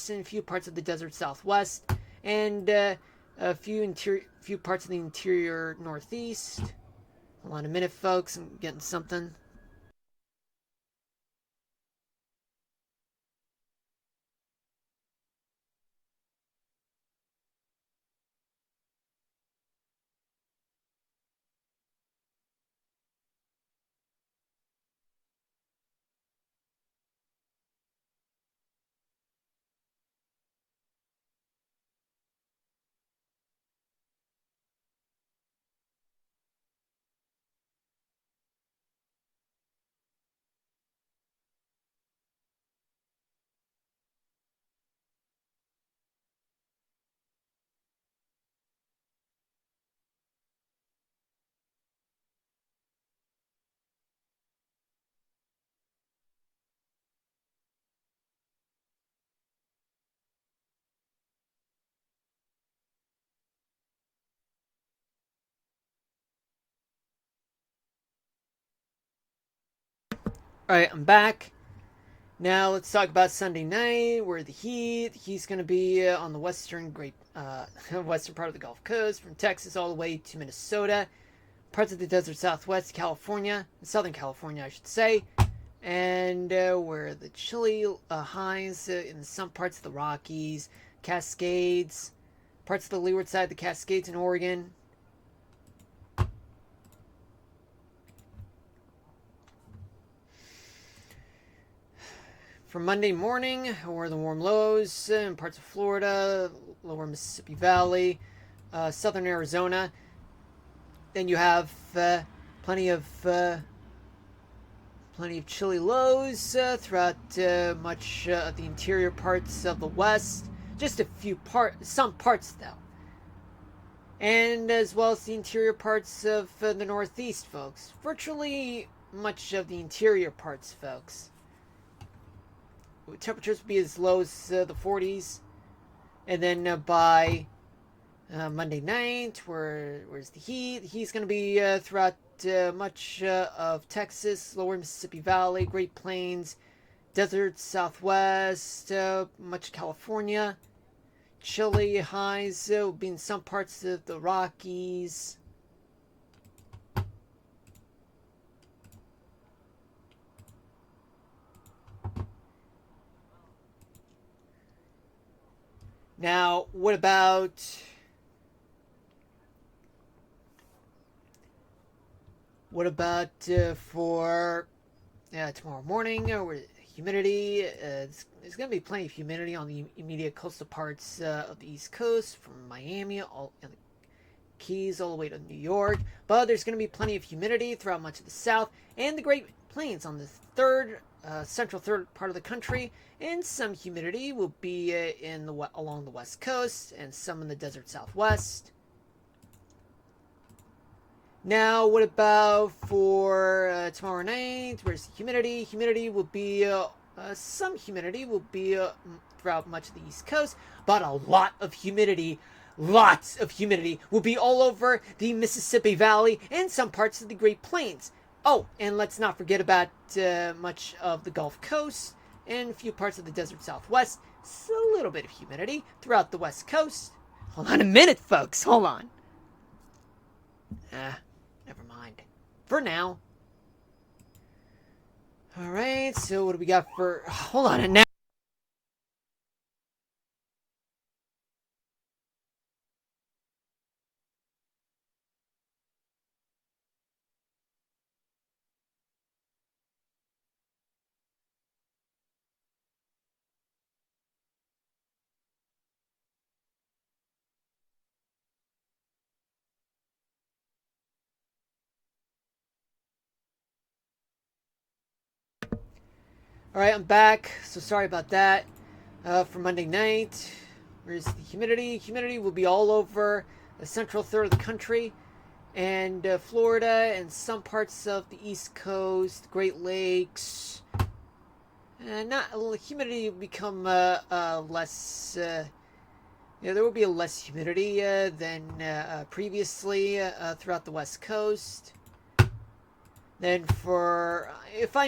Northwest and a few parts of the desert Southwest, and a few parts of the interior Northeast. Hold on a minute, folks. I'm getting something. Alright, I'm back. Now let's talk about Sunday night, where he's going to be on the western part of the Gulf Coast, from Texas all the way to Minnesota, parts of the desert Southwest, California, Southern California, I should say, and where the chilly highs in some parts of the Rockies, Cascades, parts of the leeward side of the Cascades in Oregon. For Monday morning, where the warm lows in parts of Florida, lower Mississippi Valley, southern Arizona. Then you have plenty of chilly lows throughout much of the interior parts of the West. Just some parts though, and as well as the interior parts of the Northeast, folks. Virtually much of the interior parts, folks. Temperatures will be as low as the 40s, and then by Monday night, where's the heat? He's going to be throughout much of Texas, lower Mississippi Valley, Great Plains, desert Southwest, much of California. Chilly highs will be in some parts of the Rockies. Now, what about for tomorrow morning? Where humidity? There's going to be plenty of humidity on the immediate coastal parts of the East Coast, from Miami all in the Keys all the way to New York. But there's going to be plenty of humidity throughout much of the South and the Great Plains on the central third part of the country, and some humidity will be along the West Coast and some in the desert Southwest. Now, what about for tomorrow night? Where's the humidity? Humidity will be some humidity will be throughout much of the East Coast, but lots of humidity will be all over the Mississippi Valley and some parts of the Great Plains. Oh, and let's not forget about much of the Gulf Coast and a few parts of the desert Southwest. It's a little bit of humidity throughout the West Coast. Hold on a minute, folks. Hold on. Never mind. For now. Alright, so what do we got for... Hold on a minute. Alright, I'm back. So sorry about that. For Monday night, where's the humidity? Humidity will be all over the central third of the country, and Florida and some parts of the East Coast, Great Lakes. Humidity will become less. There will be a less humidity than previously throughout the West Coast. Then if I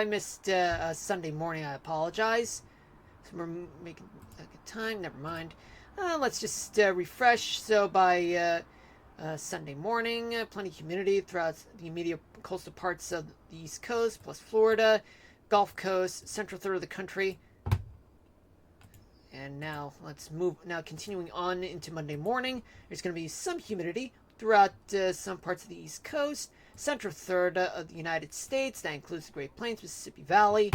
missed Sunday morning, I apologize. So we're making a good time. Never mind. Let's just refresh. So by Sunday morning, plenty of humidity throughout the immediate coastal parts of the East Coast, plus Florida, Gulf Coast, central third of the country. And now let's move. Now continuing on into Monday morning, there's going to be some humidity throughout some parts of the East Coast, central third of the United States. That includes the Great Plains, Mississippi Valley.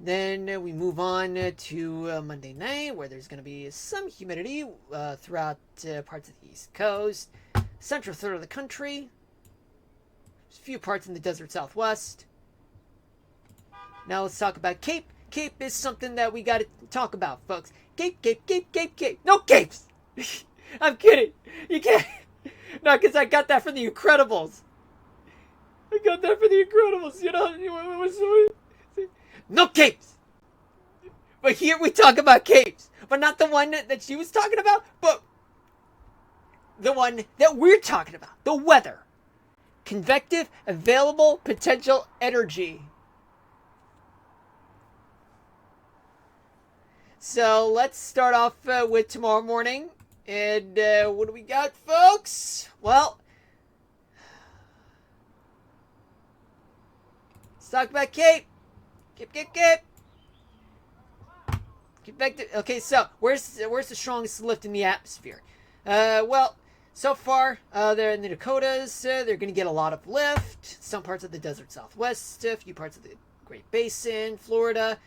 Then we move on to Monday night, where there's going to be some humidity throughout parts of the East Coast, central third of the country, a few parts in the desert Southwest. Now let's talk about Cape. Cape is something that we got to talk about, folks. Cape, Cape, Cape, Cape, Cape. No capes! I'm kidding. You can't. No, because I got that from The Incredibles. I got that from The Incredibles. You know, no capes! But here we talk about capes. But not the one that she was talking about, but the one that we're talking about. The weather. Convective, available, potential energy. So let's start off with tomorrow morning. And what do we got, folks? Well, let's talk about Cape. Cape. Convective. Okay, so where's the strongest lift in the atmosphere? Well, so far they're in the Dakotas. They're going to get a lot of lift. Some parts of the desert Southwest, a few parts of the Great Basin, Florida,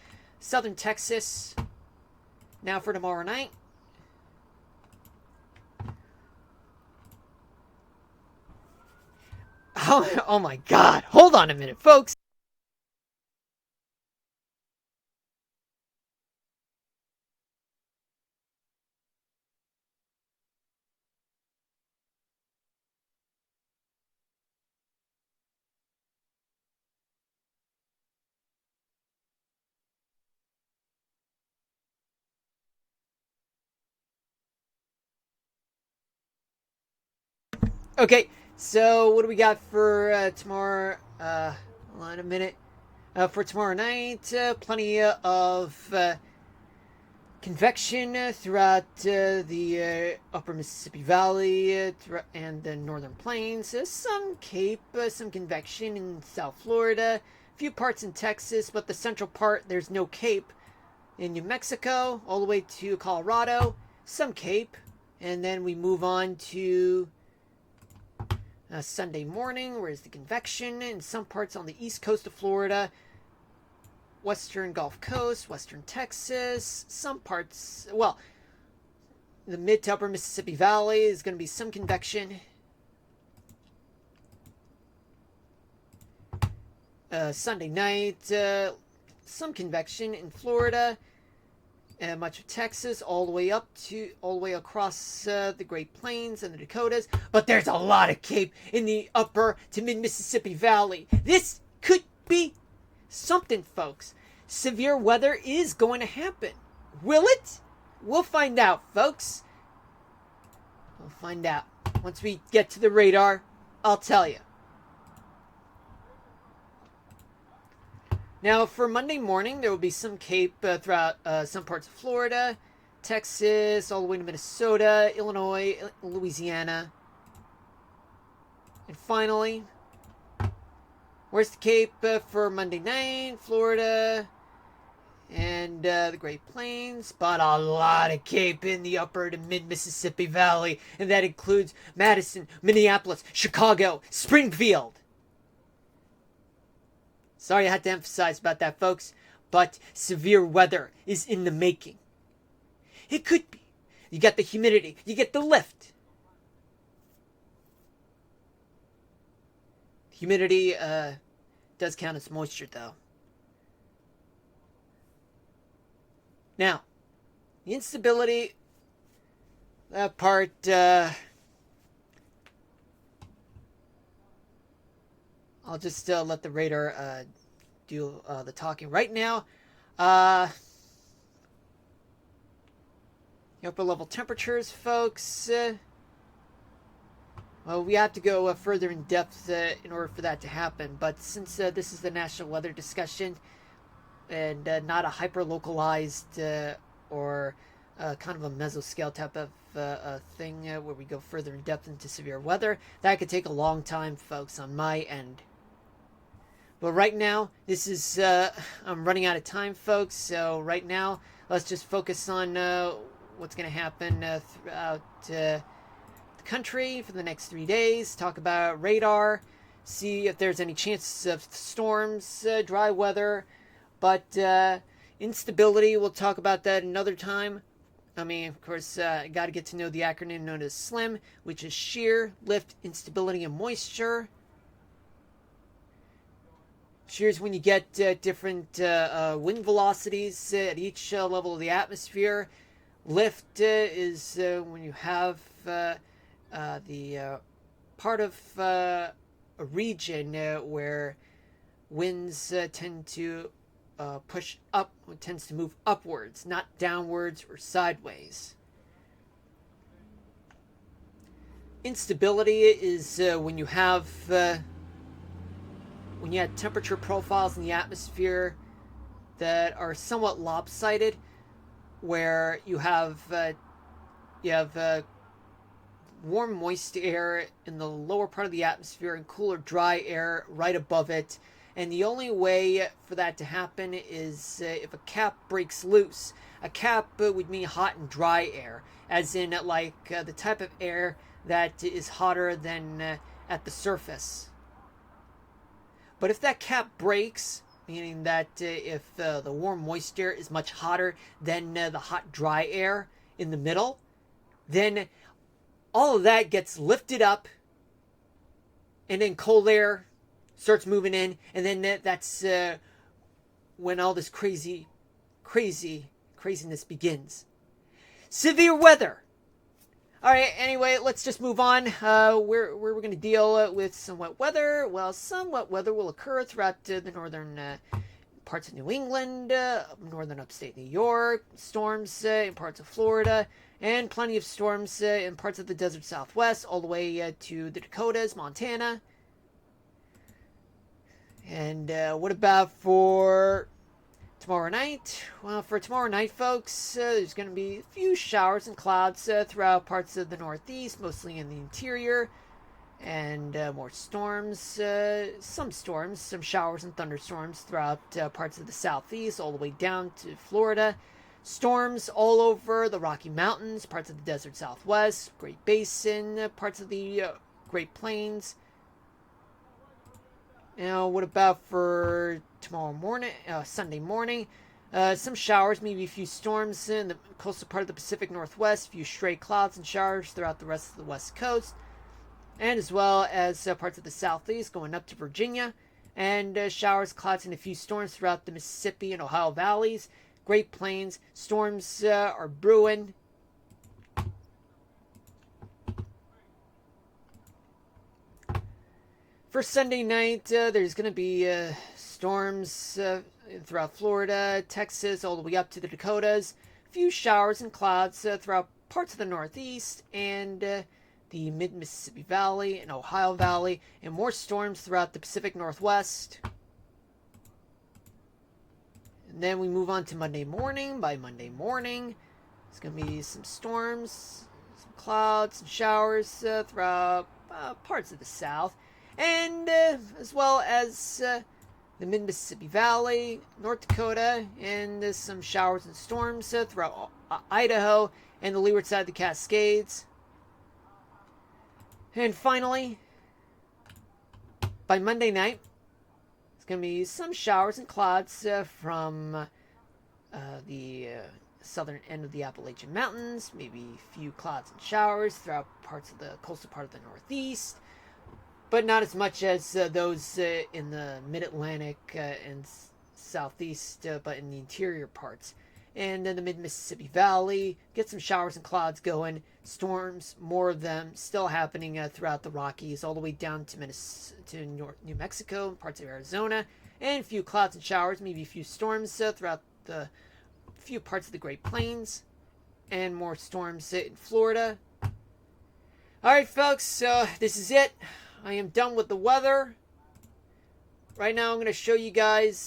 southern Texas. Now for tomorrow night. Oh my God. Hold on a minute, folks. Okay, so what do we got for tomorrow? Hold on a minute. For tomorrow night, plenty of convection throughout the upper Mississippi Valley and the northern plains. Some Cape, some convection in South Florida, a few parts in Texas, but the central part, there's no Cape. In New Mexico, all the way to Colorado, some Cape. And then we move on to Sunday morning, where's the convection in some parts on the east coast of Florida, western Gulf Coast, western Texas, some parts, well, the mid to upper Mississippi Valley is going to be some convection. Sunday night, some convection in Florida, much of Texas, all the way across the Great Plains and the Dakotas. But there's a lot of Cape in the upper to mid Mississippi Valley. This could be something, folks. Severe weather is going to happen. Will it? We'll find out, folks. We'll find out. Once we get to the radar, I'll tell you. Now, for Monday morning, there will be some Cape throughout some parts of Florida, Texas, all the way to Minnesota, Illinois, Louisiana. And finally, where's the Cape for Monday night? Florida and the Great Plains. But a lot of Cape in the upper to mid-Mississippi Valley. And that includes Madison, Minneapolis, Chicago, Springfield. Sorry I had to emphasize about that, folks, but severe weather is in the making. It could be. You got the humidity. You get the lift. Humidity does count as moisture, though. Now, the instability, that part, I'll just let the radar do the talking right now. The upper level temperatures, folks. Well, we have to go further in depth in order for that to happen. But since this is the national weather discussion and not a hyper localized or kind of a mesoscale type of thing where we go further in depth into severe weather, that could take a long time, folks, on my end. But right now, this is I'm running out of time, folks. So right now, let's just focus on what's going to happen throughout the country for the next 3 days. Talk about radar, see if there's any chances of storms, dry weather, but instability. We'll talk about that another time. I mean, of course, got to get to know the acronym known as SLIM, which is shear, lift, instability, and moisture. Shear is when you get different wind velocities at each level of the atmosphere. Lift is when you have the part of a region where winds tend to push up, tends to move upwards, not downwards or sideways. Instability is when you have temperature profiles in the atmosphere that are somewhat lopsided, where you have warm, moist air in the lower part of the atmosphere and cooler, dry air right above it. And the only way for that to happen is if a cap breaks loose. A cap would mean hot and dry air, as in like the type of air that is hotter than at the surface. But if that cap breaks, meaning that if the warm, moist air is much hotter than the hot, dry air in the middle, then all of that gets lifted up, and then cold air starts moving in, and then that's when all this craziness begins. Severe weather. All right, anyway, let's just move on. We're going to deal with some wet weather. Well, some wet weather will occur throughout the northern parts of New England, northern upstate New York, storms in parts of Florida, and plenty of storms in parts of the desert Southwest, all the way to the Dakotas, Montana. And what about for tomorrow night? Well, for tomorrow night, folks, there's going to be a few showers and clouds throughout parts of the Northeast, mostly in the interior, and more storms, some showers and thunderstorms throughout parts of the Southeast, all the way down to Florida. Storms all over the Rocky Mountains, parts of the desert Southwest, Great Basin, parts of the Great Plains. Now, what about for tomorrow morning, Sunday morning? Some showers, maybe a few storms in the coastal part of the Pacific Northwest, a few stray clouds and showers throughout the rest of the West Coast, and as well as parts of the Southeast going up to Virginia, and showers, clouds, and a few storms throughout the Mississippi and Ohio valleys, Great Plains. Storms are brewing. For Sunday night, there's going to be storms throughout Florida, Texas, all the way up to the Dakotas. A few showers and clouds throughout parts of the Northeast and the mid-Mississippi Valley and Ohio Valley, and more storms throughout the Pacific Northwest. And then we move on to Monday morning. By Monday morning, there's going to be some storms, some clouds, some showers throughout parts of the South, and as well as the mid-Mississippi Valley, North Dakota, and some showers and storms throughout Idaho and the leeward side of the Cascades. And finally, by Monday night, it's going to be some showers and clouds from the southern end of the Appalachian Mountains, maybe a few clouds and showers throughout parts of the coastal part of the Northeast, but not as much as those in the mid-Atlantic and southeast, but in the interior parts. And then the mid-Mississippi Valley, get some showers and clouds going, storms, more of them still happening throughout the Rockies, all the way down to New Mexico, parts of Arizona, and a few clouds and showers, maybe a few storms throughout the few parts of the Great Plains, and more storms in Florida. Alright, folks, so this is it. I am done with the weather. Right now, I'm going to show you guys